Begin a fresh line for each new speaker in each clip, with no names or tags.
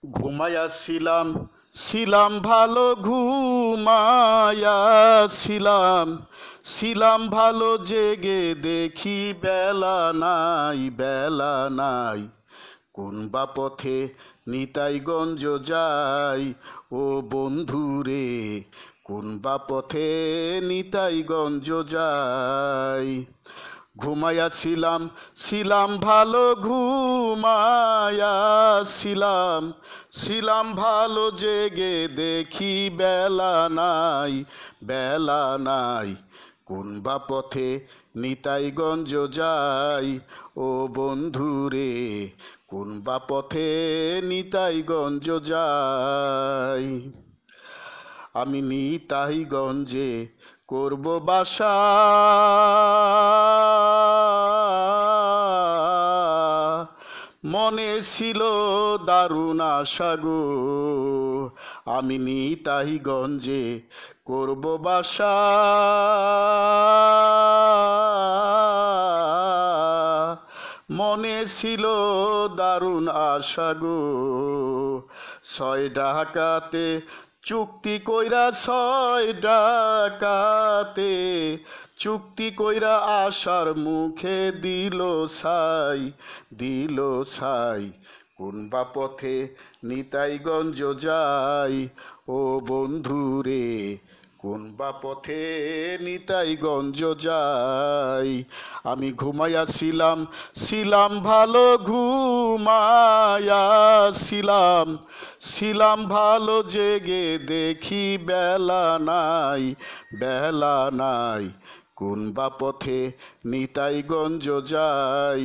ঘুমাইয়াছিলাম ছিলাম ভালো ঘুমাইয়াছিলাম ছিলাম ভালো জেগে দেখি বেলা নাই বেলা নাই কোন বা পথে নিতাইগঞ্জ যাই ও বন্ধুরে কোন বা পথে নিতাইগঞ্জ যাই ঘুমাইয়াছিলাম ছিলাম ভালো ঘুমাইয়াছিলাম ছিলাম ভালো জেগে দেখি বেলা নাই বেলা নাই কোন বা পথে নিতাইগঞ্জ যাই ও বন্ধুরে কোন বা পথে নিতাইগঞ্জ যাই আমি নিতাইগঞ্জে করব বাসা মনে ছিল দারুণ আশা গো আমি নিতাইগঞ্জে করব বাসা মনে ছিল দারুণ আশা গো ছয় ডাকাতে চুক্তি কইরা ছয় ডাকাতে চুক্তি কইরা আশার মুখে দিল ছাই কোন বা পথে নিতাইগঞ্জ যাই ও বন্ধুরে কোন বা পথে নিতাইগঞ্জ যাই আমি ঘুমাইয়াছিলাম ছিলাম ভালো ঘুমাইয়াছিলাম ছিলাম ভালো জেগে দেখি বেলা নাই বেলা নাই কোন বা পথে নিতাইগঞ্জ যাই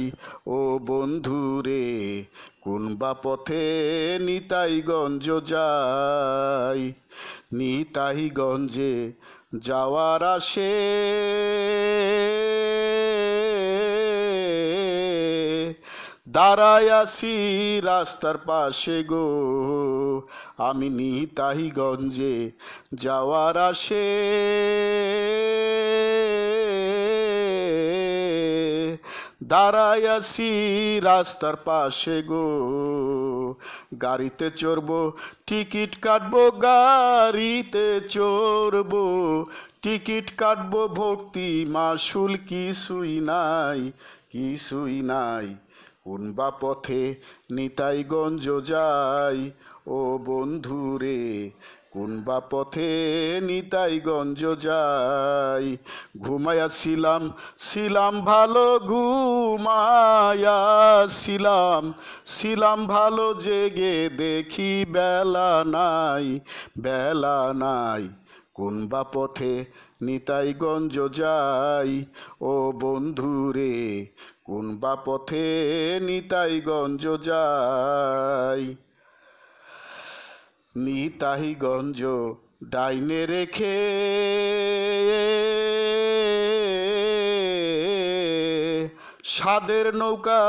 ও বন্ধুরে কোন বা পথে নিতাইগঞ্জ যাই নিতাইগঞ্জে যাওয়ার আসে দাঁড়ায় আছি রাস্তার পাশে গো আমি নিতাইগঞ্জে যাওয়ার আসে দাঁড়ায় আছি রাস্তার পাশে গো গাড়িতে চড়বো টিকিট কাটবো গাড়িতে চড়বো টিকিট কাটবো ভক্তি মাসুল কিছুই নাই কোন বা পথে নিতাইগঞ্জ যাই ও বন্ধুরে কোন বা পথে নিতাইগঞ্জ যাই ঘুমাইয়াছিলাম ছিলাম ভালো ঘুমাইয়াছিলাম ছিলাম ভালো জেগে দেখি বেলা নাই কোন বা পথে নিতাইগঞ্জ যাই ও বন্ধুরে কোন বা পথে নিতাইগঞ্জ যাই নিতাইগঞ্জ ডাইনে রেখে সাদের নৌকা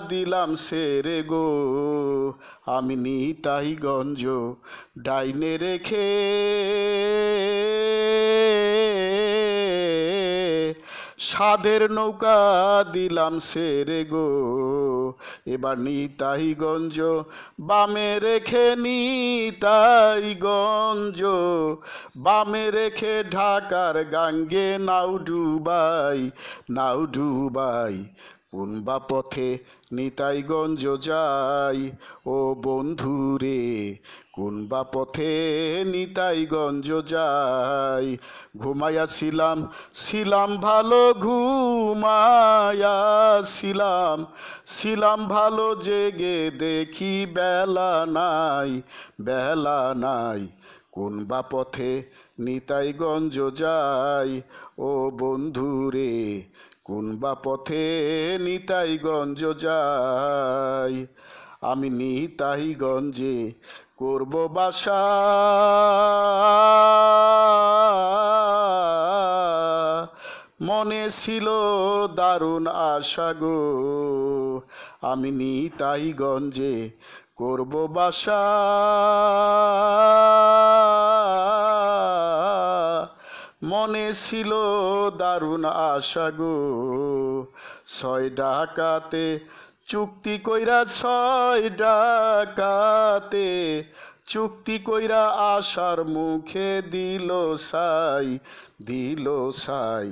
দিলাম সেরে গো আমি নিতাইগঞ্জ ডাইনে রেখে সাদের নৌকা দিলাম সেরে গো এবার নিতাইগঞ্জ বামে রেখে নিতাইগঞ্জ বামে রেখে ঢাকার গাঙ্গে নাও ডুবাই কোন বা পথে নিতাইগঞ্জ যাই ও বন্ধুরে কোন বা পথে নিতাইগঞ্জ যাই ঘুমাইয়াছিলাম ছিলাম ভালো ছিলাম ভালো জেগে দেখি বেলা নাই কোন বা পথে নিতাইগঞ্জ যাই ও বন্ধুরে কোন বা পথে নিতাইগঞ্জ যাই আমি নিতাইগঞ্জে করব বাসা মনে ছিল দারুণ আশা গো আমি নিতাইগঞ্জে করব বাসা মনে ছিল দারুণ আশা গো ছয় ডাকাতে চুক্তি কইরা 6 ডাকাতে, চুক্তি কইরা আশার মুখে দিল সাই, দিল সাই।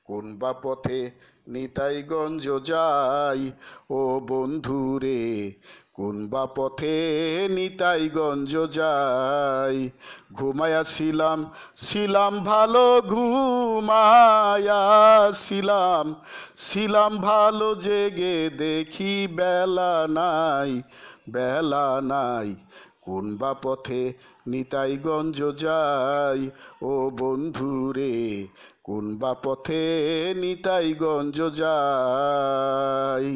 কোন বা পথে নিতাইগঞ্জ যাই, ও বন্ধুরে কোন বা পথে নিতাইগঞ্জ যাই। ঘুমায়াছিলাম ছিলাম ভালো, ঘুমায়াছিলাম ছিলাম ভালো, জেগে দেখি বেলা নাই, বেলা নাই। কোন বা পথে নিতাইগঞ্জ যাই, ও বন্ধুরে কোন বা পথে নিতাইগঞ্জ যাই।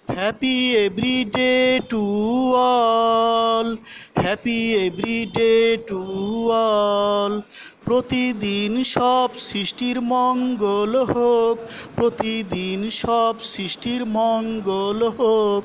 Happy every day to all, happy every day to all. প্রতিদিন সব সৃষ্টির মঙ্গল হোক, প্রতিদিন সব সৃষ্টির মঙ্গল হোক।